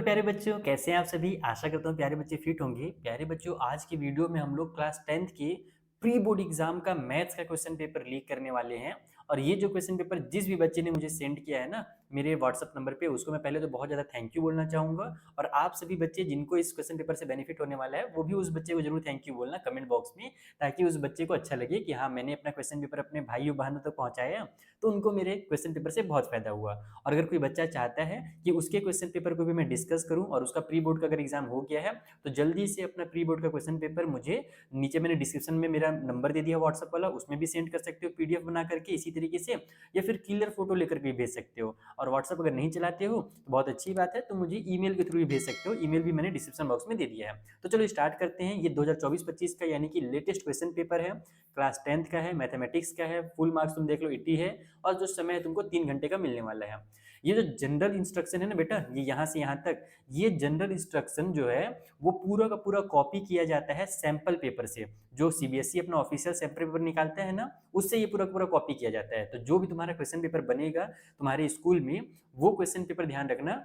प्यारे बच्चों, कैसे हैं आप सभी? आशा करता हूँ प्यारे बच्चे फिट होंगे। प्यारे बच्चों, आज की वीडियो में हम लोग क्लास 10th के प्री बोर्ड एग्जाम का मैथ्स का क्वेश्चन पेपर लीक करने वाले हैं। और ये जो क्वेश्चन पेपर जिस भी बच्चे ने मुझे सेंड किया है ना मेरे व्हाट्सएप नंबर पे, उसको मैं पहले तो बहुत ज़्यादा थैंक यू बोलना चाहूँगा। और आप सभी बच्चे जिनको इस क्वेश्चन पेपर से बेनिफिट होने वाला है, वो भी उस बच्चे को जरूर थैंक यू बोलना कमेंट बॉक्स में, ताकि उस बच्चे को अच्छा लगे कि हाँ, मैंने अपना क्वेश्चन पेपर अपने भाइयों बहनों तक पहुँचाया, तो उनको मेरे क्वेश्चन पेपर से बहुत फायदा हुआ। और अगर कोई बच्चा चाहता है कि उसके क्वेश्चन पेपर को भी मैं डिस्कस करूं और उसका प्री बोर्ड का अगर एग्जाम हो गया है, तो जल्दी से अपना प्री बोर्ड का क्वेश्चन पेपर मुझे नीचे मैंने डिस्क्रिप्शन में मेरा नंबर दे दिया व्हाट्सएप वाला, उसमें भी सेंड कर सकते हो पीडीएफ बना करके इसी तरीके से, या फिर क्लियर फोटो लेकर के भेज सकते हो। और व्हाट्सएप अगर नहीं चलाते हो तो बहुत अच्छी बात है, तो मुझे ईमेल के थ्रू भी भेज सकते हो। ईमेल भी मैंने डिस्क्रिप्शन बॉक्स में दे दिया है। तो चलो स्टार्ट करते हैं। ये 2024-25 का यानी कि लेटेस्ट क्वेश्चन पेपर है, क्लास 10th का है, मैथमेटिक्स का है। फुल मार्क्स तुम देख लो 80 है, और जो समय है तुमको 3 घंटे का मिलने वाला है। ये जो जनरल इंस्ट्रक्शन है ना बेटा, ये यहाँ से यहाँ तक, ये जनरल इंस्ट्रक्शन जो है वो पूरा का पूरा कॉपी किया जाता है सैंपल पेपर से। जो सीबीएसई अपना ऑफिशियल सैंपल पेपर निकालता है ना, उससे ये पूरा का पूरा कॉपी किया जाता है। तो जो भी तुम्हारा क्वेश्चन पेपर बनेगा तुम्हारे स्कूल में, वो क्वेश्चन पेपर ध्यान रखना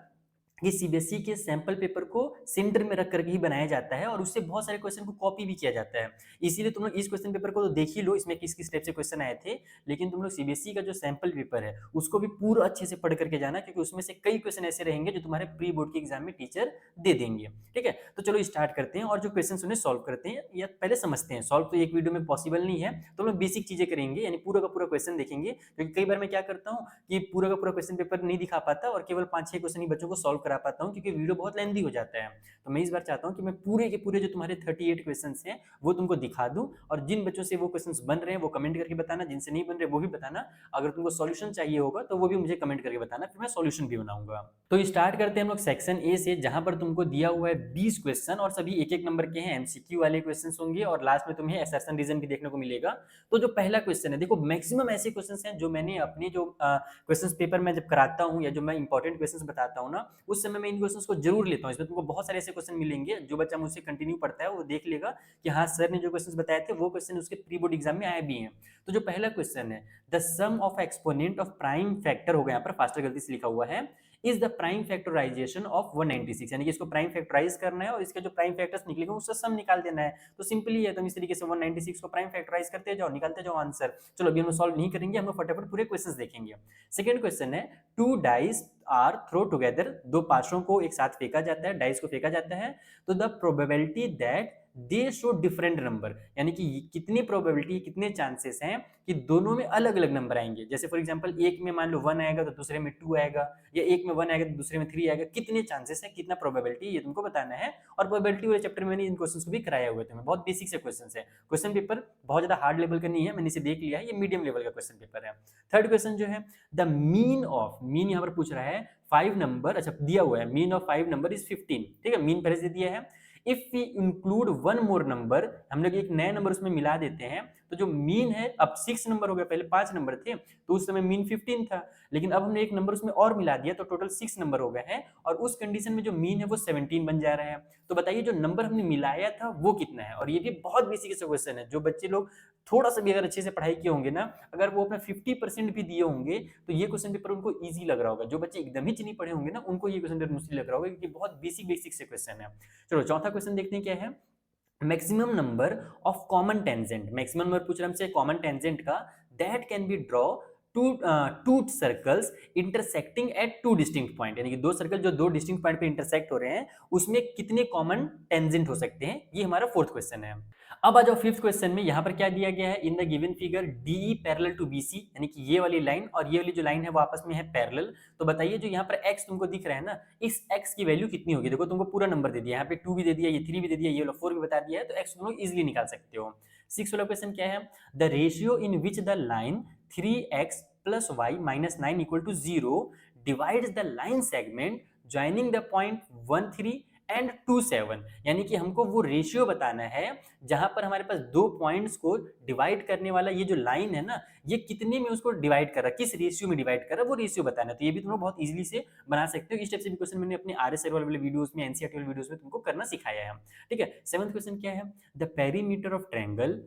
ये सीबीएसई के सैंपल पेपर को सेंटर में रख करके ही बनाया जाता है, और उससे बहुत सारे क्वेश्चन को कॉपी भी किया जाता है। इसीलिए तुम लोग इस क्वेश्चन पेपर को तो देख ही लो, इसमें किस किस टाइप से क्वेश्चन आए थे। लेकिन तुम लोग सीबीएसई का जो सैंपल पेपर है उसको भी पूरा अच्छे से पढ़ करके जाना, क्योंकि उसमें से कई क्वेश्चन ऐसे रहेंगे जो तुम्हारे प्री बोर्ड के एग्जाम में टीचर दे देंगे। ठीक है, तो चलो स्टार्ट करते हैं और जो क्वेश्चन उन्हें सॉल्व करते हैं या पहले समझते हैं। सॉल्व तो एक वीडियो में पॉसिबल नहीं है, तो हम लोग बेसिक चीजें करेंगे, यानी पूरा का पूरा क्वेश्चन देखेंगे। क्योंकि कई बार मैं क्या करता हूँ कि पूरा का पूरा क्वेश्चन पेपर नहीं दिखा पाता और केवल 5-6 क्वेश्चन ही बच्चों को सॉल्व करा पाता हूँ, क्योंकि वीडियो बहुत लेंथी हो जाता है। तो मैं इस बार चाहता हूँ कि मैं पूरे के पूरे जो तुम्हारे 38 क्वेश्चंस हैं वो तुमको दिखा दूं, और जिन बच्चों से वो क्वेश्चंस बन रहे हैं वो कमेंट करके बताना, जिनसे नहीं बन रहे वो भी बताना। अगर तुमको सॉल्यूशन चाहिए होगा तो वो भी मुझे कमेंट करके बताना, फिर मैं सॉल्यूशन भी बनाऊंगा। तो स्टार्ट करते हैं हम लोग सेक्शन ए से, जहां पर तुमको दिया हुआ है 20 क्वेश्चन, और सभी एक एक नंबर के हैं, एमसीक्यू वाले क्वेश्चन होंगे, और लास्ट में तुम्हें असर्शन रीजन भी देखने को मिलेगा। तो जो पहला क्वेश्चन है, देखो मैक्सिमम ऐसे क्वेश्चन हैं जो मैंने अपने जो क्वेश्चन पेपर में जब कराता हूँ या जो मैं इंपॉर्टेंट क्वेश्चन बताता हूँ ना, उस समय मैं इन क्वेश्चंस को जरूर लेता हूँ। इसमें तुमको बहुत सारे ऐसे क्वेश्चन मिलेंगे, जो बच्चा मुझसे कंटिन्यू पढ़ता है वो देख लेगा कि हाँ, सर ने जो क्वेश्चंस बताए थे वो क्वेश्चन उसके प्री बोर्ड एग्जाम में आए भी हैं। तो जो पहला क्वेश्चन है, the sum of exponent of prime factor, हो गया यहाँ पर फास्टर गलती से लिखा हुआ है, is the prime factorization of 196, यानी कि इसको प्राइम फैक्टराइज करना है और इसके जो प्राइम फैक्टर्स निकलेंगे उसका सम निकाल देना है। तो सिंपली है, तुम इस तरीके से 196 को प्राइम फैक्टराइज करते जाओ, निकालते जाओ आंसर। चलो अभी हम सॉल्व नहीं करेंगे, हम फटाफट पूरे क्वेश्चंस देखेंगे। सेकंड क्वेश्चन है, two dice are throw together, दो पाशों को एक साथ फेंका जाता है, डाइस को फेंका जाता है, तो the probability that they show different number, यानी कि कितनी प्रोबेबिलिटी, कितने चांसेस हैं कि दोनों में अलग अलग नंबर आएंगे। जैसे फॉर एग्जांपल एक में मान लो 1 आएगा तो दूसरे में 2 आएगा, या एक में 1 आएगा तो दूसरे में 3 आएगा। कितने चांसेस है, कितना प्रोबेबिलिटी, ये तुमको बताना है। और प्रोबेबिलिटी वाले चैप्टर में मैंने इन क्वेश्चंस को भी कराया हुआ है तुम्हें, बहुत बेसिक से क्वेश्चंस है। क्वेश्चन पेपर बहुत ज्यादा हार्ड लेवल का नहीं है, मैंने इसे देख लिया है, ये मीडियम लेवल का क्वेश्चन पेपर है। थर्ड क्वेश्चन जो है, द मीन ऑफ, मीन यहाँ पर पूछ रहा है 5 नंबर, अच्छा दिया हुआ है मीन ऑफ 5 नंबर इज 15, ठीक है, मीन पहले से दिया है। If we include one more number, हम लोग एक नया नंबर उसमें मिला देते हैं, तो जो मीन है अब 6 नंबर हो गया, पहले 5 नंबर थे तो उस समय मीन 15 था, लेकिन अब हमने एक नंबर उसमें और मिला दिया तो टोटल 6 नंबर हो गए हैं, और उस कंडीशन में जो मीन है वो 17 बन जा रहा है। तो बताइए जो नंबर हमने मिलाया था वो कितना है। और ये भी बहुत बेसिक से क्वेश्चन है, जो बच्चे लोग थोड़ा सा भी अगर अच्छे से पढ़ाई किए होंगे ना, अगर वो अपना 50% भी दिए होंगे, तो ये क्वेश्चन पेपर उनको इजी लग रहा होगा। जो बच्चे एकदम ही नहीं पढ़े होंगे ना, उनको ये क्वेश्चन पेपर मुश्किल लग रहा होगा, क्योंकि बहुत बेसिक बेसिक से क्वेश्चन है। चलो चौथा क्वेश्चन देखते हैं क्या है, maximum number of common tangent, maximum number पूछ रहा है हमसे कॉमन टेंजेंट का, that can be draw two circles intersecting at two distinct point, यानी कि दो सर्कल जो दो डिस्टिंक्ट पॉइंट पे इंटरसेक्ट हो रहे हैं, उसमें कितने कॉमन टेंजेंट हो सकते हैं। ये हमारा फोर्थ क्वेश्चन है। अब आ जाओ फिफ्थ क्वेश्चन में, यहां पर क्या दिया गया है, in the given figure DE parallel to BC, यानी कि ये वाली लाइन और ये वाली जो लाइन है वो आपस में है पैरेलल। तो बताइए जो यहाँ पर x तुमको दिख रहा है ना, इस x की वैल्यू कितनी होगी। देखो तुमको पूरा नंबर दे दिया, यहाँ पे 2 भी दे दिया, ये 3 भी दे दिया, ये वाला 4 भी बता दिया है, तो x तुम लोग इजिली निकाल सकते हो। सिक्स वाला क्वेश्चन क्या है, the ratio in which the line 3x plus y minus 9 equal to 0 divides the line segment joining the point 1 3 and 2 7, यानी कि हमको वो रेशियो बताना है जहां पर हमारे पास दो पॉइंट्स को डिवाइड करने वाला ये जो लाइन है ना, ये कितने में उसको डिवाइड कर रहा है, किस रेशियो में डिवाइड कर रहा है, वो रेशियो बताना है। तो ये भी तुम लोग बहुत इजीली से बना सकते हो। इस टाइप से भी क्वेश्चन मैंने अपने आरएसआर वाले वीडियोस में, एनसीईआरटी वाले वीडियोस में तुमको करना सिखाया है। ठीक है, सेवंथ क्वेश्चन क्या है, द पेरीमीटर ऑफ ट्रायंगल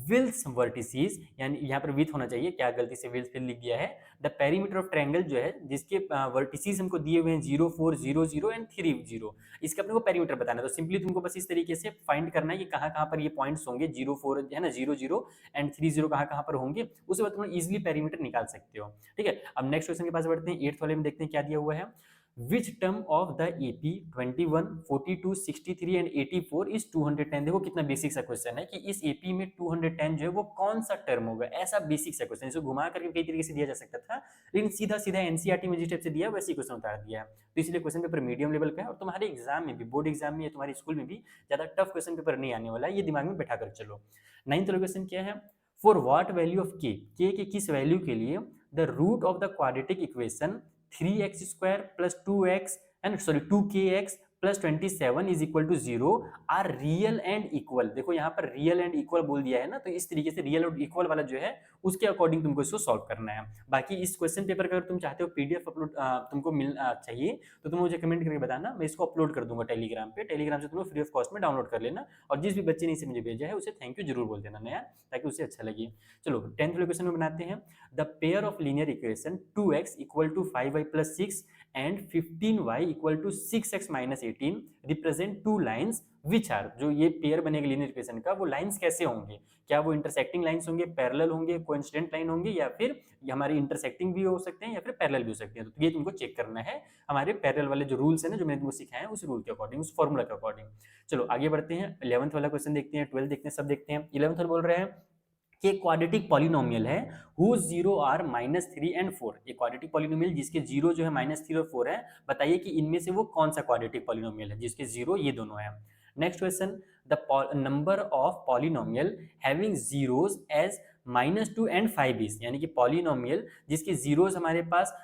विल्स वर्टिसेस, यानी यहाँ पर विथ होना चाहिए, क्या गलती से विल्स फिर लिख दिया है। द पेरीमीटर ऑफ ट्रायंगल जो है जिसके वर्टिसेस हमको दिए हुए हैं 0 4 0 0 एंड 3 0, इसका अपने को पेरीमीटर बताना है। तो सिंपली तुमको बस इस तरीके से फाइंड करना है कि कहाँ कहाँ पर ये पॉइंट्स होंगे, 0 4 है ना 0 0 एंड 3 0 कहाँ कहाँ पर होंगे, उसके बाद तुम इजिली पेरीमीटर निकाल सकते हो। ठीक है, अब नेक्स्ट क्वेश्चन के पास बढ़ते हैं। 8th वाले में देखते हैं क्या दिया हुआ है। Which term of the AP 21, 42, 63 and 84 is 210? देखो कितना बेसिक सा क्वेश्चन है कि इस AP में 210 जो है वो कौन सा टर्म होगा, ऐसा बेसिक सा क्वेश्चन। इसको घुमा करके कई तरीके से दिया जा सकता था, लेकिन सीधा सीधा एनसीईआरटी में जिस टाइप से दिया वैसे क्वेश्चन उतार दिया है। तो इसलिए क्वेश्चन पेपर मीडियम लेवल का है, और तुम्हारे एग्जाम में भी, बोर्ड एग्जाम में या तुम्हारे स्कूल में भी ज्यादा टफ क्वेश्चन पेपर नहीं आने वाला है, ये दिमाग में बैठा कर चलो। 9th वाला क्वेश्चन क्या है। फॉर व्हाट वैल्यू ऑफ के के किस वैल्यू के लिए the root of the quadratic equation 3x² plus 2x and sorry 2kx plus 27 is equal to 0 are real and equal. देखो यहाँ पर रियल एंड इक्वल बोल दिया है ना, तो इस तरीके से रियल और इक्वल वाला जो है उसके अकॉर्डिंग तुमको इसको सॉल्व करना है। बाकी इस क्वेश्चन पेपर का अगर तुम चाहते हो पीडीएफ अपलोड तुमको मिल चाहिए तो तुम मुझे कमेंट करके बताना, मैं इसको अपलोड कर दूंगा टेलीग्राम पे। टेलीग्राम से तुम फ्री ऑफ कॉस्ट में डाउनलोड कर लेना, और जिस भी बच्चे ने इसे मुझे भेजा है उसे थैंक यू जरूर बोल देना नया, ताकि उसे अच्छा लगे। चलो 10th वाले क्वेश्चन में बनाते हैं। The pair of linear equation 2x equal to 5y plus 6 and 15y equal to 6x minus 18 represent two lines which are. जो ये पेयर बनेगा लीनियर इक्वेशन का, वो लाइन्स कैसे होंगे, क्या वो इंटरसेक्टिंग लाइन्स होंगे, पैरेलल होंगे, कोइंसिडेंट लाइन होंगे, या फिर हमारे इंटरसेक्टिंग भी हो सकते हैं या फिर पैरेलल भी हो सकते हैं। तो ये तुमको चेक करना है हमारे पैरेलल वाले जो रूल्स है ना, जो मैंने तुमको सिखाया है उस रूल के अकॉर्डिंग, उस फॉर्मूला के अकॉर्डिंग। चलो आगे बढ़ते हैं। 11th वाला क्वेश्चन देखते हैं, 12th देखते हैं, सब देखते हैं। 11th वाला बोल रहे हैं कि एक क्वाड्रेटिक पॉलिनोमियल है whose जीरो आर -3 and 4। एक क्वाड्रेटिक पॉलिनोमियल जिसके जीरो जो है -3 और 4 है, बताइए कि इनमें से वो कौन सा क्वाड्रेटिक पॉलिनोमियल है जिसके जीरो ये दोनों है। Next question, the number of polynomial having zeros as -2 and 5 is, यानी कि पॉलिनोमियल जिसके जीरोस हमारे पास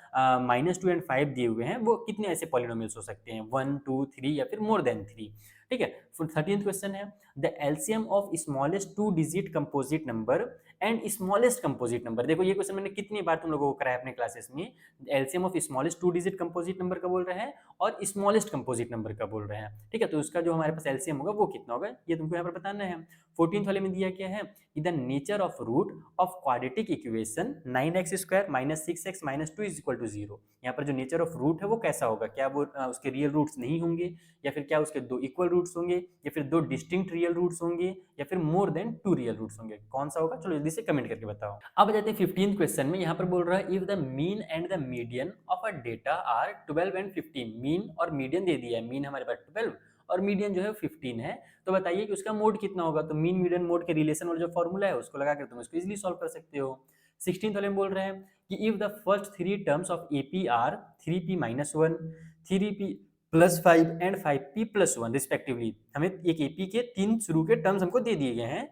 -2 and 5 दिए हुए हैं, वो कितने ऐसे पॉलिनोमियल्स हो सकते हैं, 1 2 3 या फिर मोर देन 3। ठीक है, 13th क्वेश्चन है the LCM of smallest 2 digit composite number and smallest composite number. देखो ये क्वेश्चन मैंने कितनी बार तुम लोगों को कराया अपने क्लासेस में। LCM of smallest 2 digit composite number का बोल रहे हैं और स्मॉलेस्ट कंपोजिट नंबर का बोल रहे हैं। ठीक है, तो उसका जो हमारे पास एलसीएम होगा वो कितना होगा, ये तुमको यहाँ पर बताना है। 14th वाले में दिया क्या है कि the nature of root of quadratic equation 9x² minus 6x minus 2 is equal to 0। यहाँ पर जो नेचर ऑफ रूट है वो कैसा होगा, क्या वो उसके रियल रूट्स नहीं होंगे, या फिर क्या उसके दो इक्वल रूट्स होंगे, या फिर दो डिस्टिंक्ट रियल रूट्स होंगे, या फिर मोर देन 2 रियल रूट्स होंगे, कौन सा होगा, चलो जल्दी से कमेंट करके बताओ। अब आ जाते हैं 15th क्वेश्चन में। यहाँ पर बोल रहा है if the mean and the median of a data are 12 and 15। Mean और मीडियन दे दिया है, मीन हमारे पास 12 और मीडियन जो है 15 है, तो बताइए कि उसका मोड कितना होगा। तो मीन मीडियन मोड के रिलेशन और जो फॉर्मूला है उसको लगाकर तुम इसको इजीली सॉल्व कर सकते हो। 16th वाले में बोल रहे हैं कि if the first 3 terms of AP are 3p minus 1, 3p plus 5 and 5p plus 1 respectively, हमें एक एपी के 3 शुरू के टर्म्स हमको दे दिए गए हैं,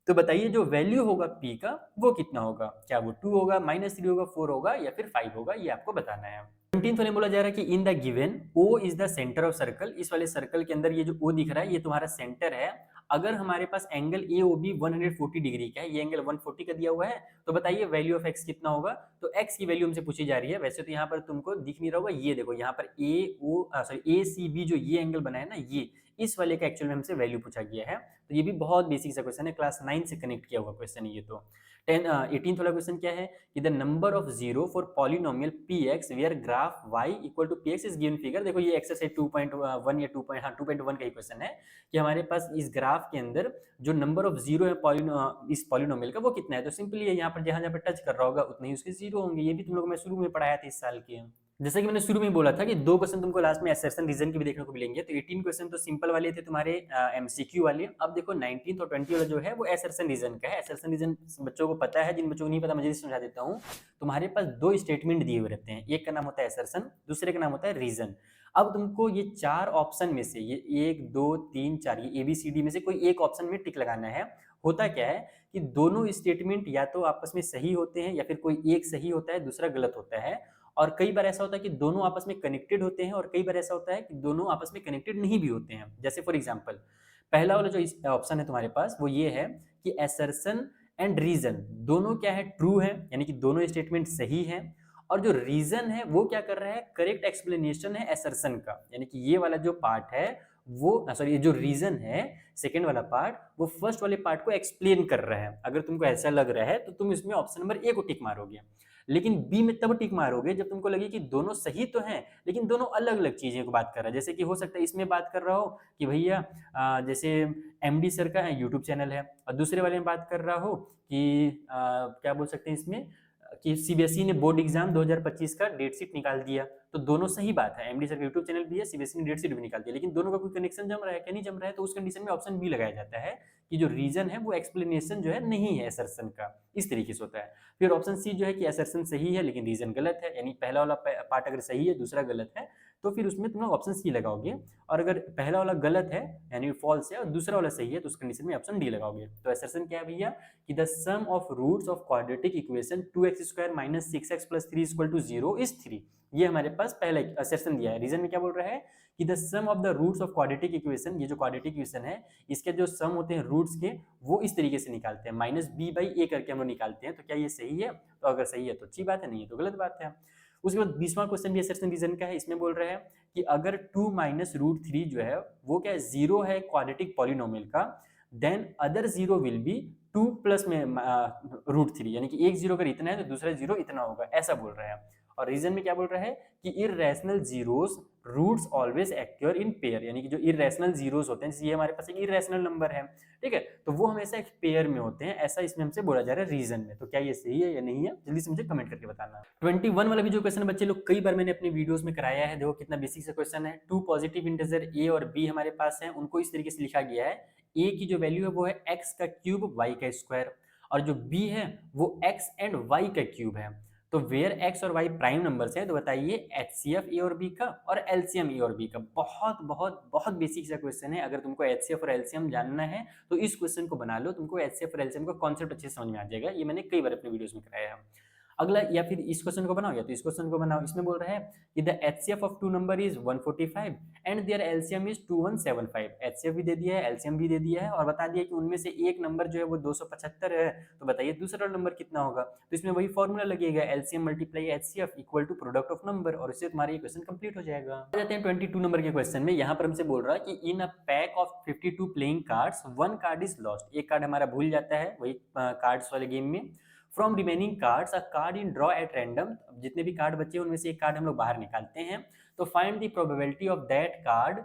तो बताइए जो वैल्यू होगा p का वो कितना होगा, क्या वो 2 होगा, -3 होगा, 4 होगा, या फिर 5 होगा, ये आपको बताना है। 17th वाले बोला जा रहा है कि इन the given O is the centre of circle. इस वाले सर्कल के अंदर ये जो O दिख रहा है ये तुम्हारा सेंटर है। अगर हमारे पास एंगल AOB 140 डिग्री का है, ये एंगल 140 का दिया हुआ है, तो बताइए वैल्यू ऑफ x कितना होगा। तो x की वैल्यू हमसे पूछी जा रही है। वैसे तो यहाँ पर तुमको दिख नहीं रहा होगा, ये देखो यहाँ पर ACB जो ये एंगल बना है ना, ये इस वाले का एक्चुअल में हमसे वैल्यू पूछा गया है। तो ये भी बहुत बेसिक सा क्वेश्चन है, क्लास 9 से कनेक्ट किया हुआ क्वेश्चन है ये। तो 18th वाला क्वेश्चन क्या है कि the number of zero for polynomial px where graph y equal to px is given figure. देखो ये एक्सरसाइज 2.1 या 2.1 का ही क्वेश्चन है कि हमारे पास इस ग्राफ के अंदर जो नंबर ऑफ जीरो है इस पॉलिनोमियल का वो कितना है। तो सिंपली यहाँ पर जहां जहां पर टच कर रहा होगा उतने ही उसके जीरो होंगे। ये भी तुम लोग मैं शुरू में पढ़ाया था इस साल के। जैसे कि मैंने शुरू में बोला था कि 2 क्वेश्चन तुमको लास्ट में असर्शन रीजन के भी देखने को मिलेंगे। तो 18 क्वेश्चन तो सिंपल वाले थे तुम्हारे एमसीक्यू वाले। अब देखो 19th और 20 वाला जो है वो असर्शन रीजन का है। असर्शन रीजन बच्चों को पता है, जिन बच्चों को नहीं पता मुझे समझा देता हूँ। तुम्हारे पास 2 स्टेटमेंट दिए हुए रहते हैं, एक का नाम होता है असर्शन, दूसरे का नाम होता है रीजन। अब तुमको ये 4 ऑप्शन में से ये 1 2 3 4 ये ABCD में से कोई एक ऑप्शन में टिक लगाना है। होता क्या है कि दोनों स्टेटमेंट या तो आपस में सही होते हैं या फिर कोई एक सही होता है दूसरा गलत होता है। और कई बार ऐसा होता है कि दोनों आपस में कनेक्टेड होते हैं, और कई बार ऐसा होता है कि दोनों आपस में कनेक्टेड नहीं भी होते हैं। जैसे फॉर एग्जांपल पहला वाला जो ऑप्शन है तुम्हारे पास वो ये है कि असर्शन एंड रीजन दोनों क्या है, ट्रू है, यानी कि दोनों स्टेटमेंट सही है। और जो रीजन है वो क्या कर रहा है, करेक्ट एक्सप्लेनेशन है असर्शन का, यानी कि ये वाला जो पार्ट है वो सॉरी जो रीजन है सेकंड वाला पार्ट वो फर्स्ट वाले पार्ट को एक्सप्लेन कर रहा है। अगर तुमको ऐसा लग रहा है तो तुम इसमें ऑप्शन नंबर ए को टिक मारोगे, लेकिन बी में तब टिक मारोगे जब तुमको लगे कि दोनों सही तो हैं लेकिन दोनों अलग अलग चीजें को बात कर रहा है। जैसे कि हो सकता है इसमें बात कर रहा हो कि भैया जैसे एमडी सर का है यूट्यूब चैनल है, और दूसरे वाले में बात कर रहा हो कि क्या बोल सकते हैं इसमें कि सीबीएसई ने बोर्ड एग्जाम 2025 का डेट शीट निकाल दिया। तो दोनों सही बात है, एमडी सर का यूट्यूब चैनल भी है, सीबीएसई ने डेट शीट भी निकाल दिया, लेकिन दोनों का कोई कनेक्शन जम रहा है क्या नहीं जम रहा है, तो उस कंडीशन में ऑप्शन बी लगाया जाता है कि जो रीजन है वो एक्सप्लेनेशन जो है नहीं है असर्शन का, इस तरीके से होता है। फिर ऑप्शन सी जो है कि असर्शन सही है लेकिन रीजन गलत है, यानी पहला वाला पार्ट अगर सही है दूसरा गलत है तो फिर उसमें तुम लोग ऑप्शन सी लगाओगे, और अगर पहला वाला गलत है यानी फॉल्स है और दूसरा वाला सही है तो उस कंडीशन में ऑप्शन डी लगाओगे। तो असर्शन क्या है भैया कि the sum of roots of quadratic equation 2x² - 6x + 3 = 0 is 3। ये हमारे पास पहला असर्शन दिया है। रीजन में क्या बोल रहा है कि the sum of the roots of quadratic equation, ये जो क्वाड्रेटिक इक्वेशन है इसके जो सम होते हैं रूट्स के वो इस तरीके से निकालते हैं, -b/a करके हम लोग निकालते हैं। तो क्या ये सही है? तो अगर सही है तो अच्छी बात है, नहीं है तो गलत बात है। उसके बाद 20वां क्वेश्चन भी असर्शन रीजन का है। इसमें बोल रहा है कि अगर 2 - √3 जो है वो क्या जीरो है क्वाड्रेटिक पॉलिनोमियल का, then other zero will be 2 plus में √3, यानी कि एक जीरो अगर इतना है तो दूसरा जीरो इतना होगा, ऐसा बोल रहा है। और रीजन में क्या बोल रहा है कि irrational zeros roots always occur in pair, यानी कि जो इररेशनल जीरोस होते हैं, जैसे ये हमारे पास एक इररेशनल नंबर है, ठीक है, तो वो हमेशा एक पेयर में होते हैं, ऐसा इसमें हमसे बोला जा रहा है रीजन में। तो क्या ये सही है या नहीं है, जल्दी से मुझे कमेंट करके बताना। 21 वाला भी जो क्वेश्चन है बच्चे लोग कई बार मैंने अपने वीडियोस में कराया है, देखो कितना बेसिक सा क्वेश्चन है। टू पॉजिटिव इंटीजर ए और बी हमारे पास है, उनको इस तरीके से लिखा गया है, ए की जो वैल्यू है वो है एक्स का क्यूब वाई का स्क्वायर, और जो बी है वो एक्स एंड वाई का क्यूब है। तो वेयर एक्स और वाई प्राइम नंबर्स है, तो बताइए एचसीएफ ए और बी का और एलसीएम ए और बी का। बहुत बहुत बहुत बेसिक सा क्वेश्चन है, अगर तुमको एचसीएफ और एलसीएम जानना है तो इस क्वेश्चन को बना लो, तुमको एचसीएफ और एलसीएम का कॉन्सेप्ट अच्छे से समझ में आ जाएगा। ये मैंने कई बार अपने वीडियोस में कराया है। अगला, या फिर इस क्वेश्चन को बनाओ या तो इस क्वेश्चन को बनाओ। इसमें बोल रहा है कि the HCF of two number is 145 and their LCM is 2175। HCF भी दे दिया है, एलसीएम भी दे दिया है, और बता दिया कि उनमें से एक नंबर जो है वो 275 है, तो बताइए दूसरा नंबर कितना होगा। तो इसमें वही फॉर्मूला लगेगा, LCM × HCF equal to product of number, और इससे तुम्हारा ये क्वेश्चन कंप्लीट हो जाएगा। आ जाते हैं 22 नंबर के क्वेश्चन में। यहाँ पर हमसे बोल रहा है कि in a pack of 52 playing cards one card is lost. एक कार्ड हमारा भूल जाता है वही कार्ड्स वाले गेम में। From remaining cards a card in draw at random, जितने भी कार्ड बचे उनमें से एक कार्ड हम लोग बाहर निकालते हैं। तो find the probability of that card,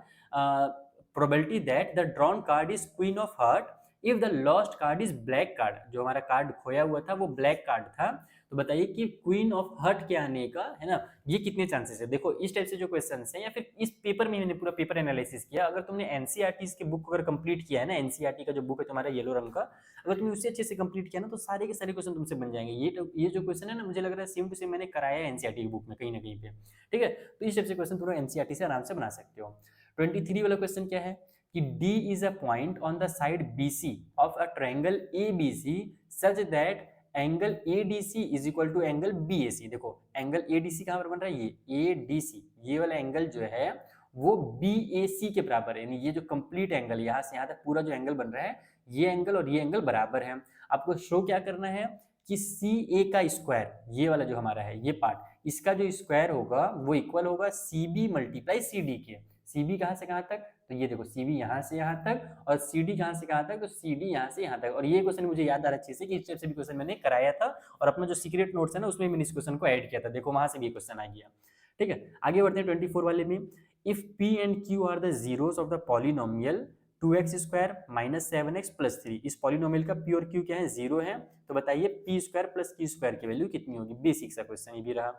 probability that the drawn card is queen of heart if the lost card is black card. जो हमारा कार्ड खोया हुआ था वो ब्लैक कार्ड था, तो बताइए कि क्वीन ऑफ हार्ट के आने का है ना, ये कितने चांसेस है। देखो इस टाइप से जो क्वेश्चन है, या फिर इस पेपर में मैंने पूरा पेपर एनालिसिस किया। अगर तुमने एनसीईआरटी की बुक अगर कंप्लीट किया है ना, एनसीईआरटी का जो बुक है तुम्हारा येलो रंग का, अगर तुमने उससे अच्छे से कंप्लीट किया ना तो सारे के सारे क्वेश्चन तुमसे बन जाएंगे। ये जो क्वेश्चन है ना, मुझे लग रहा है सेम टू सेम मैंने कराया है एनसीईआरटी की बुक में कहीं ना कहीं पे, ठीक है। तो इस टाइप से क्वेश्चन तुम एनसीईआरटी से आराम से बना सकते हो। 23 वाला क्वेश्चन क्या है कि D is a point on the side BC of a triangle ABC such that angle ADC is equal to angle BAC। देखो एंगल ADC कहाँ पर बन रहा है, ये ADC, ये वाला एंगल जो है वो BAC के बराबर है, यानी ये जो कंप्लीट एंगल यहाँ से यहाँ तक पूरा जो एंगल बन रहा है, ये एंगल और ये एंगल बराबर है। आपको शो क्या करना है कि CA का स्क्वायर, ये वाला जो हमारा है ये पार्ट, इसका जो स्क्वायर होगा वो इक्वल होगा CB × CD के। CB कहाँ से कहाँ तक, तो ये देखो CB यहाँ से यहाँ तक, और CD कहाँ से कहाँ तक, तो CD यहाँ से यहाँ तक। और ये क्वेश्चन मुझे याद आ रहा अच्छे से कि इस टाइप से भी क्वेश्चन मैंने कराया था, और अपना जो सीक्रेट नोट्स है ना उसमें मैंने इस क्वेश्चन को ऐड किया था, देखो वहां से भी क्वेश्चन आ गया, ठीक है। आगे बढ़ते हैं 24 वाले में। If P and Q are the zeros of the polynomial 2x² - 7x + 3, इस पॉलिनोमियल का P और Q क्या है, जीरो है, तो बताइए P² + Q² की वैल्यू कितनी होगी। बेसिक सा क्वेश्चन ये भी रहा।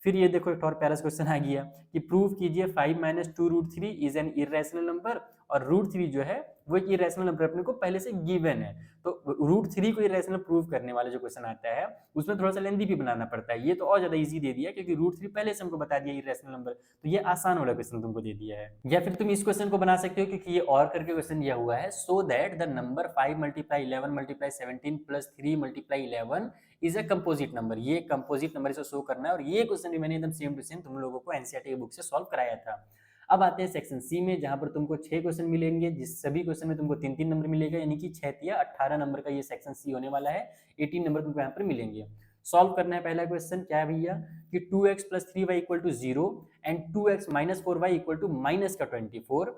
फिर ये देखो एक और प्यारा क्वेश्चन आ गया कि प्रूव कीजिए 5 - 2√3 इज एन इरेशनल नंबर, और √3 जो है वो एक इरेशनल नंबर अपने को पहले से गिवन है। तो √3 को इरेशनल प्रूव करने वाला जो क्वेश्चन आता है उसमें थोड़ा सा लेंथी भी बनाना पड़ता है। ये तो और ज्यादा इजी दे दिया क्योंकि √3 पहले से हमको बता दिया इरेशनल नंबर, तो ये आसान वाला क्वेश्चन तुमको दे दिया है। या फिर तुम इस क्वेश्चन को बना सकते हो क्योंकि ये और करके क्वेश्चन दिया हुआ है, so that the number 5 × 11 × 17 + 3 × 11 is a composite number. ये कंपोजिट नंबर इसे शो करना है, और ये क्वेश्चन भी मैंने एकदम सेम टू सेम तुम लोगों को एनसीईआरटी की बुक से सॉल्व कराया था। अब आते हैं सेक्शन सी में, जहां पर तुमको 6 क्वेश्चन मिलेंगे, जिस सभी क्वेश्चन में तुमको 3-3 नंबर मिलेगा, यानी कि 6 × 18 नंबर का ये सेक्शन सी होने वाला है। 18 नंबर तुमको यहाँ पर मिलेंगे। सॉल्व करना है। पहला क्वेश्चन क्या है भैया कि 2x + 3y = 0 and 2x - 4y = -24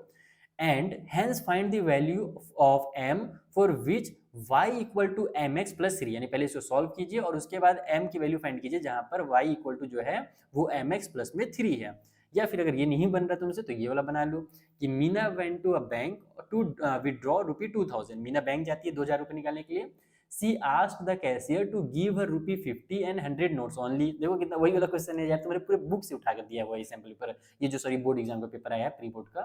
and hence find the value of m for which y equal to m x plus three, यानी पहले इसको सॉल्व कीजिए और उसके बाद m की वैल्यू फाइंड कीजिए जहां पर y इक्वल टू जो है वो एम एक्स प्लस में थ्री है। या फिर अगर ये नहीं बन रहा तुमसे तो ये वाला बना लो कि Meena went to a bank to withdraw ₹2000। Meena bank जाती है 2000 रुपए निकालने के लिए। She asked the cashier to give her ₹50 and 100 notes only. देखो कितना वही वाला क्वेश्चन है यार, तुम्हारे पूरे बुक से उठा कर दिया हुआ है सैंपल पेपर, ये जो सॉरी बोर्ड एग्जाम का पेपर आया है प्री बोर्ड का।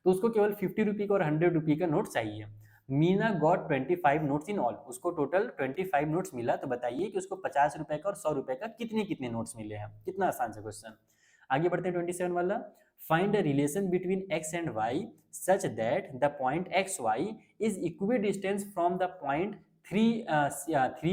तो उसको केवल 50 रुपये का और 100 रुपये का नोट चाहिए। Meena got 25 notes in all, उसको टोटल 25 नोट्स मिला। तो बताइए कि उसको 50 रुपए का और 100 रुपए का कितने कितने नोट्स मिले हैं। कितना आसान सा क्वेश्चन। आगे बढ़ते हैं 27 वाला। Find a relation between x and y such that the point x y is equidistance from the point 3,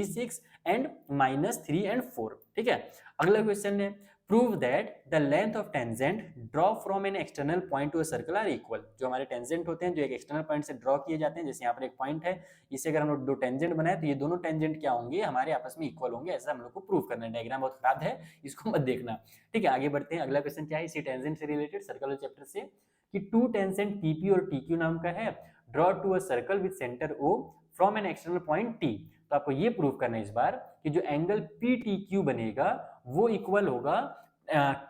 6 and -3 and 4। ठीक है, अगला क्वेश्चन है prove that the length of tangent draw from an external point to a circle are equal. जो हमारे tangent होते हैं जो एक एक्सटर्नल पॉइंट से ड्रॉ किए जाते हैं, जैसे यहाँ पर एक पॉइंट है, इसे अगर हम लोग दो टेंजेंट बनाए तो ये दोनों टेंजेंट क्या होंगे, हमारे आपस में इक्वल होंगे। ऐसा हम लोग को प्रूव करना है। डायग्राम बहुत खराब है, इसको मत देखना। ठीक है, आगे बढ़ते हैं। अगला क्वेश्चन क्या है इसी टेंजेंट से रिलेटेड, सर्कल चैप्टर से, कि टू टेंजेंट टीपी और टीक्यू नाम का है। Draw to a circle with centre O from an external point T. तो आपको ये प्रूव करना है इस बार कि जो एंगल पी टी क्यू बनेगा वो इक्वल होगा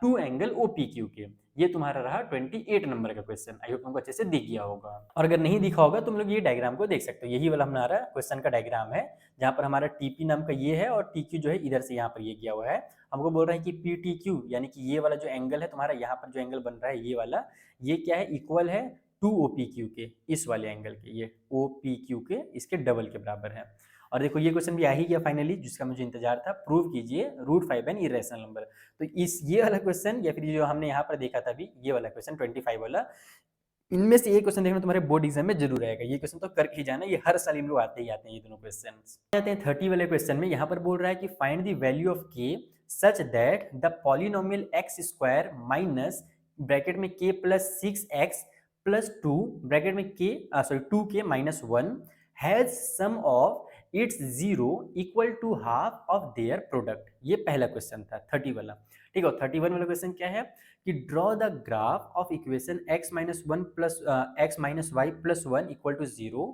to angle O P Q के। ये तुम्हारा रहा 28 नंबर का क्वेश्चन। आई होप तुमको अच्छे से दिख गया होगा, और अगर नहीं दिखा होगा तुम लोग ये डायग्राम को देख सकते हो। यही वाला हमारा क्वेश्चन का डायग्राम है जहां पर हमारा टीपी नाम का ये है और टीक्यू जो है इधर से यहाँ पर ये किया हुआ है। हमको बोल रहा है कि पी टी क्यू यानी कि ये वाला जो एंगल है तुम्हारा, यहाँ पर जो एंगल बन रहा है ये वाला, ये क्या है, इक्वल है टू ओ पी क्यू के, इस वाले एंगल के, ये ओ पी क्यू के इसके डबल के बराबर है। और देखो ये क्वेश्चन भी आ ही गया फाइनली, जिसका मुझे इंतजार था। प्रूव कीजिए √5 एन इरेशनल नंबर। तो इस ये वाला क्वेश्चन या फिर जो हमने यहाँ पर देखा था अभी, ये वाला क्वेश्चन 25 वाला, इनमें से एक क्वेश्चन देखना तुम्हारे बोर्ड एग्जाम में जरूर आएगा। ये क्वेश्चन तो करके ही जाना, ये हर साल इन लोग आते ही आते हैं ये दोनों क्वेश्चन। आते हैं 30 वाले क्वेश्चन में। यहाँ पर बोल रहा है कि find the value of k such that the polynomial x square minus bracket में k plus 6x plus 2 bracket में k sorry 2k minus 1 has sum of its zero equal to half of their product. ये पहला question था 30 वाला। ठीक है, 31 वाला question क्या है कि draw the graph of equation x minus 1 plus x minus y plus 1 equal to 0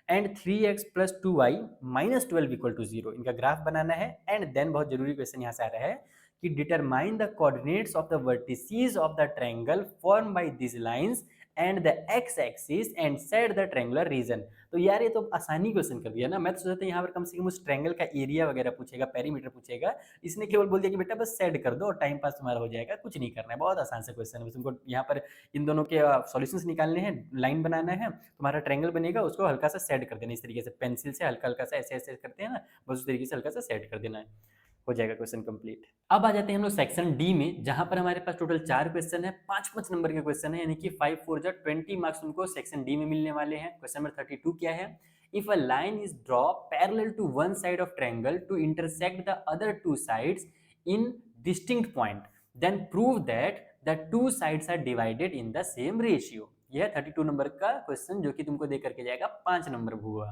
and 3x plus 2y minus 12 equal to 0। इनका ग्राफ बनाना है। एंड देन बहुत जरूरी क्वेश्चन यहाँ से आ रहा है कि determine the coordinates of the vertices of the triangle form by this lines and the x axis and set the triangular region. तो यार ये तो आसानी क्वेश्चन कर दिया ना। मैं तो सोचता था यहाँ पर कम से कम उस ट्रायंगल का एरिया वगैरह पूछेगा, पेरीमीटर पूछेगा। इसने केवल बोल दिया कि बेटा बस सेट कर दो और टाइम पास तुम्हारा हो जाएगा, कुछ नहीं करना है। बहुत आसान से क्वेश्चन है। तुमको यहाँ पर इन दोनों के सॉल्यूशंस निकालने हैं, लाइन बनाना है, तुम्हारा ट्रायंगल बनेगा, उसको हल्का सा सेट कर देना इस तरीके से, पेंसिल से हल्का हल्का सा ऐसे ऐसे करते हैं ना, बस उस तरीके से हल्का सा सेट कर देना है, हो जाएगा क्वेश्चन कंप्लीट। अब आ जाते हैं हम लोग सेक्शन डी में, जहां पर हमारे पास टोटल 4 क्वेश्चन है, 5-5 नंबर के क्वेश्चन है, यानी कि 5 4 जा 20 मार्क्स तुमको सेक्शन डी में मिलने वाले हैं। क्वेश्चन नंबर 32 क्या है, if a line is draw parallel to one side of triangle to intersect the other two sides in distinct point then prove that the two sides are divided in the same ratio. यह है 32 number का question, जो कि तुमको दे करके जाएगा 5 number हुआ।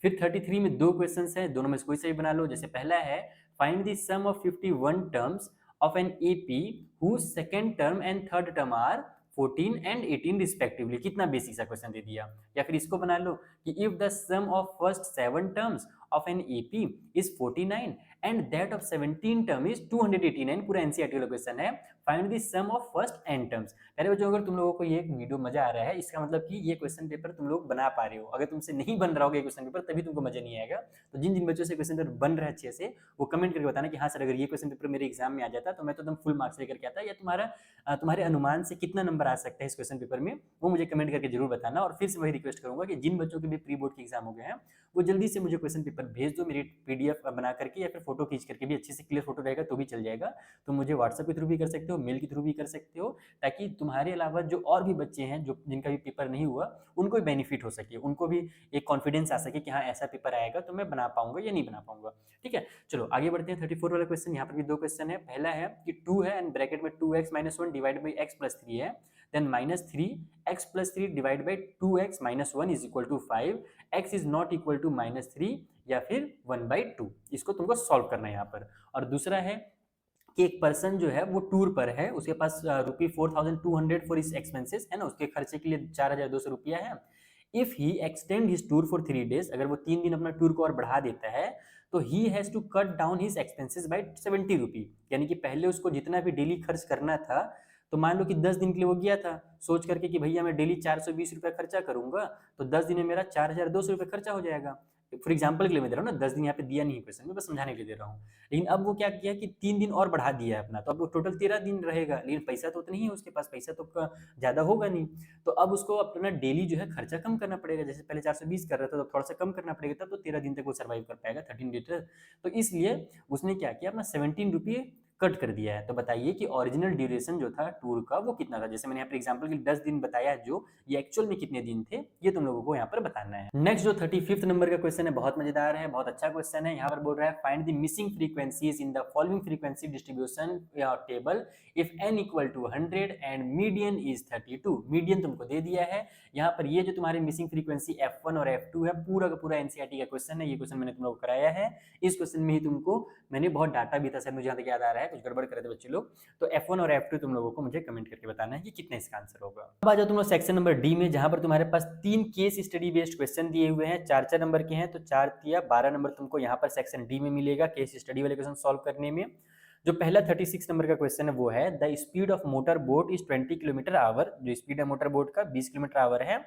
फिर 33 में 2 क्वेश्चंस हैं, दोनों में से कोई सा भी बना लो। जैसे पहला है find the sum of 51 terms of an AP whose second term and third term are 14 and 18 respectively। कितना बेसिक सा क्वेश्चन दे दिया। या फिर इसको बना लो कि if the sum of first 7 terms of an AP is 49 and that of 17 term is 289। पूरा एनसीईआरटी वाला क्वेश्चन है। Find the sum of first n terms. पहले बच्चों अगर तुम लोगों को ये वीडियो मजा आ रहा है, इसका मतलब कि ये क्वेश्चन पेपर तुम लोग बना पा रहे हो। अगर तुमसे नहीं बन रहा होगा ये क्वेश्चन पेपर तभी तुमको मजा नहीं आएगा। तो जिन जिन बच्चों से क्वेश्चन पेपर बन रहा है अच्छे से, वो कमेंट करके बताना कि हाँ सर अगर ये क्वेश्चन पेपर मेरे एग्जाम में आ जाता तो मैं तो एकदम फुल मार्क्स लेकर के आता, या तुम्हारे अनुमान से कितना नंबर आ सकता है इस क्वेश्चन पेपर में, वो मुझे कमेंट करके जरूर बताना। और फिर से वही रिक्वेस्ट करूंगा कि जिन बच्चों के भी प्री बोर्ड के एग्जाम हो गए हैं वो जल्दी से मुझे क्वेश्चन पेपर भेज दो, मेरी पीडीएफ बना करके या फिर फोटो खींच करके भी, अच्छे से क्लियर फोटो रहेगा तो भी चल जाएगा। तो मुझे व्हाट्सएप के थ्रू भी कर सकते हो, मेल के थ्रू भी कर सकते हो, ताकि तुम्हारे अलावा जो और भी बच्चे हैं जो जिनका भी पेपर नहीं हुआ उनको भी बेनिफिट हो सके, उनको भी एक कॉन्फिडेंस आ सके कि हाँ ऐसा पेपर आएगा तो मैं बना पाऊंगा या नहीं बना पाऊंगा। ठीक है, चलो आगे बढ़ते हैं। 34 वाला क्वेश्चन, यहाँ पर भी 2 क्वेश्चन है। पहला है कि 2 है एंड ब्रैकेट में 2x minus 1 divide by x plus 3 है, then minus 3x plus 3 divide by 2x minus 1 is equal to 5, x is not equal to minus 3 या फिर 1/2। इसको तुमको सॉल्व करना है यहाँ पर। और दूसरा है कि एक पर्सन जो है वो टूर पर है, उसके पास रुपी 4200 फॉर हिज एक्सपेंसेस है ना, उसके खर्चे के लिए 4200 रुपया है। If he extend his tour for 3 days, अगर वो 3 दिन अपना टूर को और बढ़ा देता है, तो he has to cut down his expenses by 70 rupee. यानी कि पहले उसको जितना भी डेली खर्च करना था, तो मान लो कि 10 दिन के लिए वो गया था सोच करके कि भैया मैं डेली 420 रुपया खर्चा करूंगा, तो 10 दिन में मेरा 4200 रुपये खर्चा हो जाएगा। फॉर एग्जाम्पल के लिए मैं दे रहा हूँ ना, 10 दिन यहाँ पे दिया नहीं क्वेश्चन में, बस समझाने के लिए दे रहा हूँ। लेकिन अब वो क्या किया कि 3 दिन और बढ़ा दिया है अपना, तो अब वो टोटल 13 दिन रहेगा, लेकिन पैसा तो उतना ही है उसके पास, पैसा तो ज़्यादा होगा नहीं। तो अब उसको अपना डेली जो है खर्चा कम करना पड़ेगा, जैसे पहले 420 कर रहा था तो थोड़ा सा कम करना पड़ेगा, तब तो 13 दिन तक वो सर्वाइव कर पाएगा, 13 डेज। तो इसलिए उसने क्या किया, अपना 17 रुपये कट कर दिया है। तो बताइए कि ओरिजिनल ड्यूरेशन जो था टूर का वो कितना था। जैसे मैंने यहाँ पर एग्जाम्पल के लिए 10 दिन बताया, जो ये एक्चुअल में कितने दिन थे ये तुम लोगों को यहाँ पर बताना है। नेक्स्ट जो 35th नंबर का क्वेश्चन है, बहुत मजेदार है, बहुत अच्छा क्वेश्चन है। यहाँ पर बोल रहा है find the missing frequencies in the following frequency distribution table if n equal to 100 and median is 32। Median तुमको दे दिया है। यहाँ पर ये जो तुम्हारे मिसिंग फ्रीक्वेंसी f1 और f2 है, पूरा का पूरा एनसीईआरटी का क्वेश्चन है। ये क्वेश्चन मैंने तुम लोग को कराया है। इस क्वेश्चन में ही तुमको मैंने बहुत डाटा भी था सर, मुझे यहाँ तक याद आ रहा है, कुछ गड़बड़ करे थे बच्चे लोग। तो f1 और f2 तुम लोगों को मुझे कमेंट करके बताना है कि कितना इसका आंसर होगा। अब आ जाओ तुम लोग सेक्शन नंबर डी में, जहां पर तुम्हारे पास 3 केस स्टडी बेस्ड क्वेश्चन दिए हुए हैं, 4-4 नंबर के हैं, तो 4 या 12 नंबर तुमको यहाँ पर सेक्शन डी में मिलेगा केस स्टडी वाले क्वेश्चन सॉल्व करने में। जो पहला 36 नंबर का क्वेश्चन है वो है the speed of motor boat is 20 kilometre hour. जो स्पीड है मोटर बोट का 20 किलोमीटर आवर है।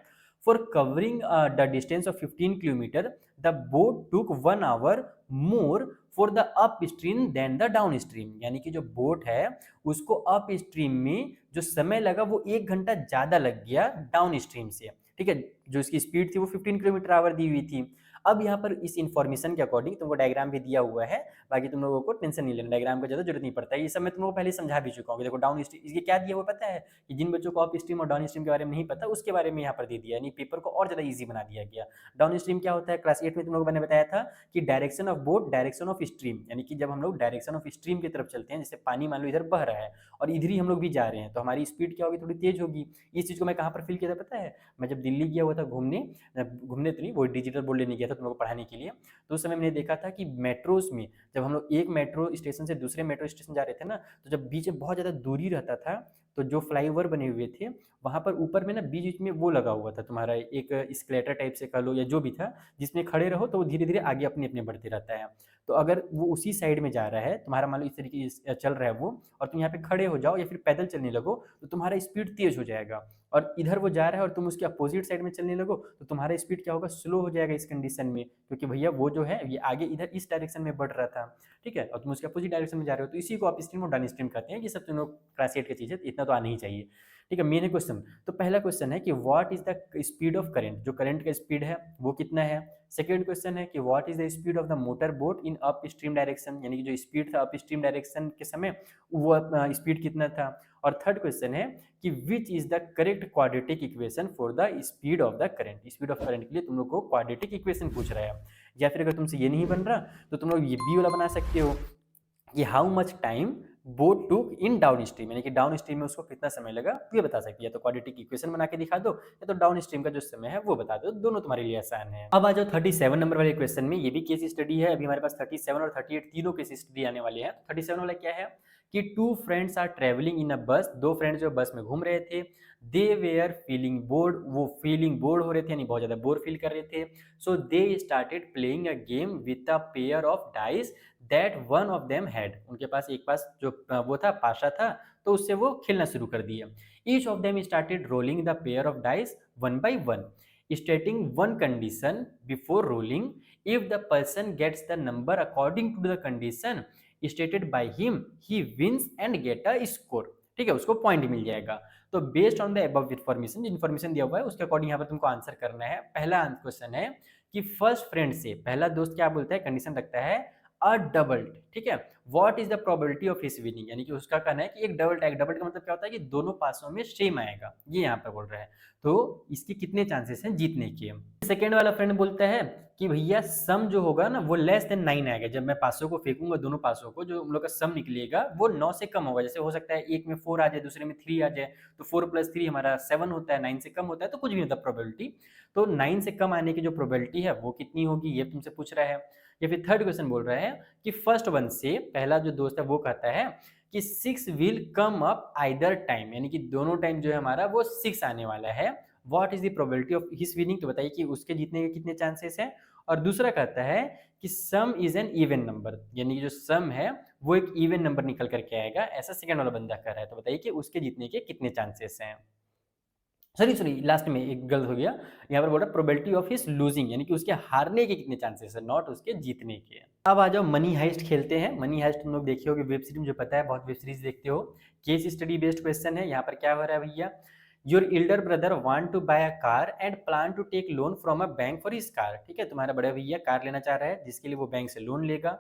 For covering the distance of 15 kilometre the boat took 1 hour more for the upstream than the downstream. यानी कि जो boat है उसको up stream में जो समय लगा वो 1 घंटा ज्यादा लग गया डाउन स्ट्रीम से। ठीक है, जो इसकी स्पीड थी वो 15 किलोमीटर आवर दी हुई थी। अब यहाँ पर इस इन्फॉर्मेशन के अकॉर्डिंग तुमको डायग्राम भी दिया हुआ है, बाकी तुम लोगों को टेंशन नहीं लेना, डायग्राम का ज्यादा जरूरत नहीं पड़ता है। ये सब मैं तुम लोगों को पहले समझा भी चुका हूँ। देखो डाउन स्ट्रीम इसके क्या दिया हुआ पता है, कि जिन बच्चों को अप स्ट्रीम और डाउन स्ट्रीम के बारे में नहीं पता उसके बारे में यहाँ पर दे दिया, यानी पेपर को और ज्यादा ईजी बना दिया गया। डाउन स्ट्रीम क्या होता है, क्लास 8 में तुम लोगों को मैंने बताया था कि direction of boat direction of stream, यानी कि जब हम लोग डायरेक्शन ऑफ स्ट्रीम की तरफ चलते हैं, जैसे पानी मान लो इधर बह रहा है और इधर ही हम लोग भी जा रहे हैं, तो हमारी स्पीड क्या होगी, थोड़ी तेज होगी। इस चीज को मैं कहाँ पर फील किया था पता है, मैं जब दिल्ली गया हुआ था घूमने, घूमने तो नहीं, वो डिजिटल बोर्ड लेने गया था तुम लोग को पढ़ाने के लिए। तो उस समय मैंने देखा था कि मेट्रोस में जब हम लोग एक मेट्रो स्टेशन से दूसरे मेट्रो स्टेशन जा रहे थे ना, तो जब बीच में बहुत ज़्यादा दूरी रहता था, तो जो फ्लाईओवर बने हुए थे वहाँ पर ऊपर में ना बीच बीच में वो लगा हुआ था तुम्हारा एक स्केलेटर टाइप से कह लो या जो भी था, जिसमें खड़े रहो तो वो धीरे धीरे आगे अपने अपने बढ़ते रहता है। तो अगर वो उसी साइड में जा रहा है, तुम्हारा मान लो इस तरीके से चल रहा है वो, और तुम यहाँ पे खड़े हो जाओ या फिर पैदल चलने लगो, तो तुम्हारा स्पीड तेज हो जाएगा। और इधर वो जा रहा है और तुम उसके अपोजिट साइड में चलने लगो, तो तुम्हारा स्पीड क्या होगा, स्लो हो जाएगा इस कंडीशन में, क्योंकि भैया वो जो है ये आगे इधर इस डायरेक्शन में बढ़ रहा था, ठीक है, और तुम उसके अपोजिट डायरेक्शन में जा रहे हो, तो इसी को आप स्ट्रीम और डाउन स्ट्रीम कहते हैं। ये सब तुम लोग क्लास 8 की चीज़ है, इतना तो आना ही चाहिए। ठीक है, मेन क्वेश्चन तो पहला क्वेश्चन है कि what is the speed of current, जो करंट का स्पीड है वो कितना है। सेकेंड क्वेश्चन है कि what is the speed of the motor boat in up stream direction, यानी कि जो स्पीड था अप स्ट्रीम डायरेक्शन के समय वो स्पीड कितना था। और थर्ड क्वेश्चन है कि which is the correct quadratic equation for the speed of the current. Speed of current के लिए तुम लोग को क्वाड्रेटिक इक्वेशन पूछ रहा है। या फिर अगर तुमसे ये नहीं बन रहा तो तुम लोग ये बी वाला बना सकते हो कि how much time boat took in down stream, यानी कि डाउन स्ट्रीम में उसको कितना समय लगा ये बता सकती है। तो क्वाड्रेटिक इक्वेशन बना के दिखा दो, या तो डाउन स्ट्रीम का जो समय है वो बता दो, दोनों तुम्हारे लिए आसान है। अब आ जाओ 37 नंबर वाले क्वेश्चन में, ये भी केस स्टडी है। अभी हमारे पास 37 और 38 तीनों केस स्टडी आने वाले हैं। 37 वाला क्या है कि 2 फ्रेंड्स आर ट्रेवलिंग इन अ बस, 2 फ्रेंड्स जो बस में घूम रहे थे, दे वेयर फीलिंग बोर्ड, वो फीलिंग बोर्ड हो रहे थे, यानी बहुत ज्यादा बोर फील कर रहे थे। So they started playing a game with a pair of dice that one of them had, उनके पास एक पास जो वो था पाशा था, तो उससे वो खेलना शुरू कर दिया। Each of them started rolling the pair of dice one by one, stating one condition before rolling. If the person gets the number according to the condition stated by him, he wins and get a score। ठीक है, उसको point मिल जाएगा। तो based on the above information, जो information दिया हुआ है उसके अकॉर्डिंग यहाँ पर तुमको आंसर करना है। पहला क्वेश्चन है कि फर्स्ट फ्रेंड से पहला दोस्त क्या बोलता है, कंडीशन रखता है अ डबल्ड, ठीक है, what is the probability of his winning, यानी कि उसका कहना है कि एक डबल टैग, डबल का मतलब क्या होता है कि दोनों पासों में सेम आएगा, ये यहाँ पर बोल रहा है। तो इसके कितने चांसेस हैं जीतने के। सेकेंड वाला फ्रेंड बोलता है कि भैया सम जो होगा ना वो लेस देन 9 आएगा, जब मैं पासों को फेंकूंगा दोनों पासों को, जो हम लोग का सम निकलेगा वो 9 से कम होगा। जैसे हो सकता है एक में 4 आ जाए, दूसरे में 3 आ जाए, तो 4 + 3 हमारा 7 होता है, 9 से कम होता है तो कुछ भी नहीं होता प्रोबेबिलिटी। तो 9 से कम आने की जो प्रोबेबिलिटी है वो कितनी होगी, ये तुमसे पूछ रहा है। या फिर थर्ड क्वेश्चन बोल रहा है कि फर्स्ट वन से, पहला जो दोस्त है वो कहता है कि 6 will come up either time, यानी कि दोनों टाइम जो है हमारा वो 6 आने वाला है। What is the probability of his winning, तो बताइए कि उसके जीतने के कितने चांसेस हैं। और दूसरा कहता है कि सम इज एन इवन नंबर, यानी कि जो सम है वो एक इवन नंबर निकल करके आएगा, ऐसा सेकंड वाला बंदा कर रहा है। तो बताइए कि उसके जीतने के कितने चांसेस हैं। सॉरी सॉरी, लास्ट में एक गलत हो गया, यहाँ पर बोल रहा प्रोबेबिलिटी ऑफ हिज लूजिंग, यानी कि उसके हारने के कितने चांसेस है, नॉट उसके जीतने के। अब आ जाओ मनी हाइस्ट खेलते हैं। मनी हाइस्ट तुम लोग देखे होगे वेब सीरीज, मुझे पता है बहुत वेब सीरीज देखते हो। केस स्टडी बेस्ड क्वेश्चन है। यहाँ पर क्या हो रहा है भैया, your elder brother want to buy a car and plan to take loan from a bank for his car. ठीक है, तुम्हारा बड़ा भैया कार लेना चाह रहा है जिसके लिए वो बैंक से लोन लेगा।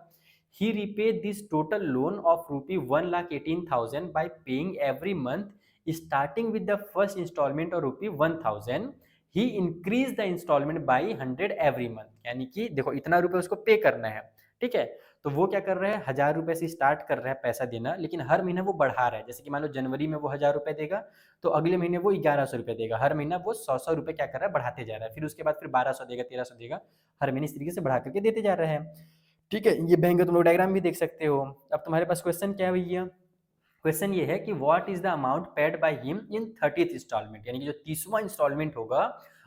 ही repay this total loan of rupee 1,18,000 by paying every month starting with the first installment of rupee 1,000. He increase the installment by 100 every month, यानी कि देखो इतना रुपए उसको पे करना है। ठीक है, तो वो क्या कर रहा है, 1,000 रुपए से स्टार्ट कर रहा है पैसा देना, लेकिन हर महीना वो बढ़ा रहा है। जैसे कि मान लो जनवरी में वो 1,000 रुपए देगा, तो अगले महीने वो 1,100 रुपए देगा। हर महीना वो 100 रुपए क्या कर रहा है, बढ़ाते जा रहा है। फिर उसके बाद फिर 1,200 देगा, 1,300 देगा, हर महीने इस तरीके से बढ़ा करके देते जा रहा है। ठीक है, ये बैंक का तुम लोग डायग्राम भी देख सकते हो। अब तुम्हारे पास क्वेश्चन क्या है भैया, क्वेश्चन ये है कि what is the amount paid by him in 30th installment, यानी कि जो 30वां इंस्टॉलमेंट होगा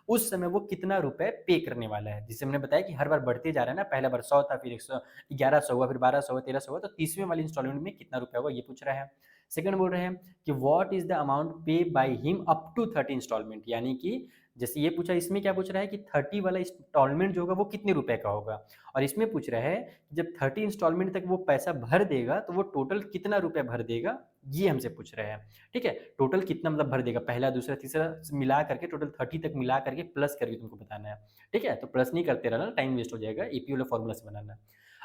उस समय वो कितना रुपए पे करने वाला है। जिससे हमने बताया कि हर बार बढ़ते जा रहा है ना, पहला बार 100 था, फिर 100 1100 हुआ, फिर 1200 हुआ, 1300 हुआ, तो 30वें वाले इंस्टॉलमेंट में कितना रुपया होगा ये पूछ रहा है। सेकंड बोल रहे हैं कि what is the amount pay by him up to 30 installment, यानी कि जैसे ये पूछा, इसमें क्या पूछ रहा है कि 30 वाला इंस्टॉलमेंट जो होगा वो कितने रुपए का होगा। और इसमें पूछ रहा है कि जब 30 इंस्टॉलमेंट तक वो पैसा भर देगा तो वो टोटल कितना रुपया भर देगा, ये हमसे पूछ रहे हैं। ठीक है, टोटल कितना मतलब भर देगा, पहला दूसरा तीसरा मिला करके टोटल 30 तक मिला करके प्लस करके तुमको बताना है। ठीक है, तो प्लस नहीं करते रहना, टाइम वेस्ट हो जाएगा, एपी वाला फॉर्मूला से बनाना।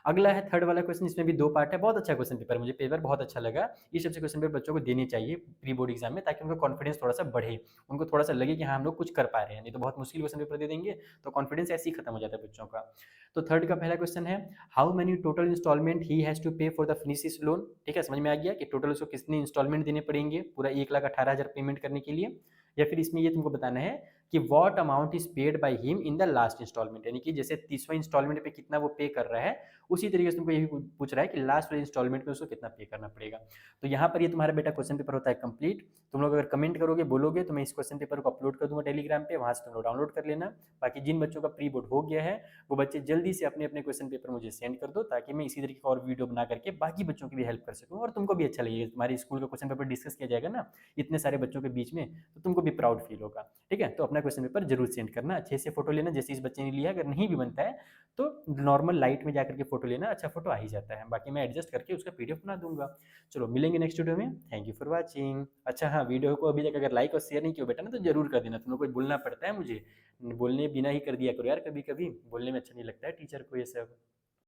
अगला है थर्ड वाला क्वेश्चन, इसमें भी 2 पार्ट है। बहुत अच्छा क्वेश्चन पेपर, मुझे पेपर बहुत अच्छा लगा। ये सबसे क्वेश्चन पेपर बच्चों को देने चाहिए प्री बोर्ड एग्जाम में, ताकि उनका कॉन्फिडेंस थोड़ा सा बढ़े, उनको थोड़ा सा लगे कि हाँ हम लोग कुछ कर पा रहे हैं। नहीं तो बहुत मुश्किल क्वेश्चन पेपर दे देंगे तो कॉन्फिडेंस ऐसे ही खत्म हो जाता है बच्चों का। तो थर्ड का पहला क्वेश्चन है, how many total installment he has to pay for the finish loan. ठीक है, समझ में आ गया कि टोटल उसको कितने इंस्टॉलमेंट देने पड़ेंगे पूरा 1,18,000 पेमेंट करने के लिए। या फिर इसमें ये तुमको बताना है कि what amount is paid by him in the last installment, यानी कि जैसे 30वां इंस्टॉलमेंट पे कितना वो पे कर रहा है, उसी तरीके से तुमको ये भी पूछ रहा है कि लास्ट वाले इंस्टॉलमेंट में उसको कितना पे करना पड़ेगा। तो यहाँ पर ये तुम्हारा बेटा क्वेश्चन पेपर होता है कंप्लीट। तुम लोग अगर कमेंट करोगे, बोलोगे, तो मैं इस क्वेश्चन पेपर को अपलोड कर दूंगा टेलीग्राम पे, वहां से तुम लोग डाउनलोड कर लेना। बाकी जिन बच्चों का प्री बोर्ड हो गया है वो बच्चे जल्दी से अपने अपने क्वेश्चन पेपर मुझे सेंड कर दो, ताकि मैं इसी तरीके का और वीडियो बना करके बाकी बच्चों की भी हेल्प कर सकूँ और तुमको भी अच्छा लगेगा। तुम्हारे स्कूल का क्वेश्चन पेपर डिस्कस किया जाएगा ना इतने सारे बच्चों के बीच में, तो तुमको भी प्राउड फील होगा। ठीक है, तो अपना क्वेश्चन पेपर जरूर सेंड करना, अच्छे से फोटो लेना जैसे इस बच्चे ने लिया। अगर नहीं भी बनता है तो नॉर्मल लाइट में जाकर के फोटो लेना, अच्छा फोटो आ ही जाता है। बाकी मैं एडजस्ट करके उसका पीडीएफ बना दूंगा। चलो मिलेंगे नेक्स्ट वीडियो में, थैंक यू फॉर वॉचिंग। अच्छा हाँ, वीडियो को अभी तक अगर लाइक और शेयर नहीं किया बेटा ना, तो जरूर कर देना। तुम लोग को बोलना पड़ता है मुझे, बोलने बिना ही कर दिया करो यार, कभी कभी बोलने में अच्छा नहीं लगता है टीचर को ये सब।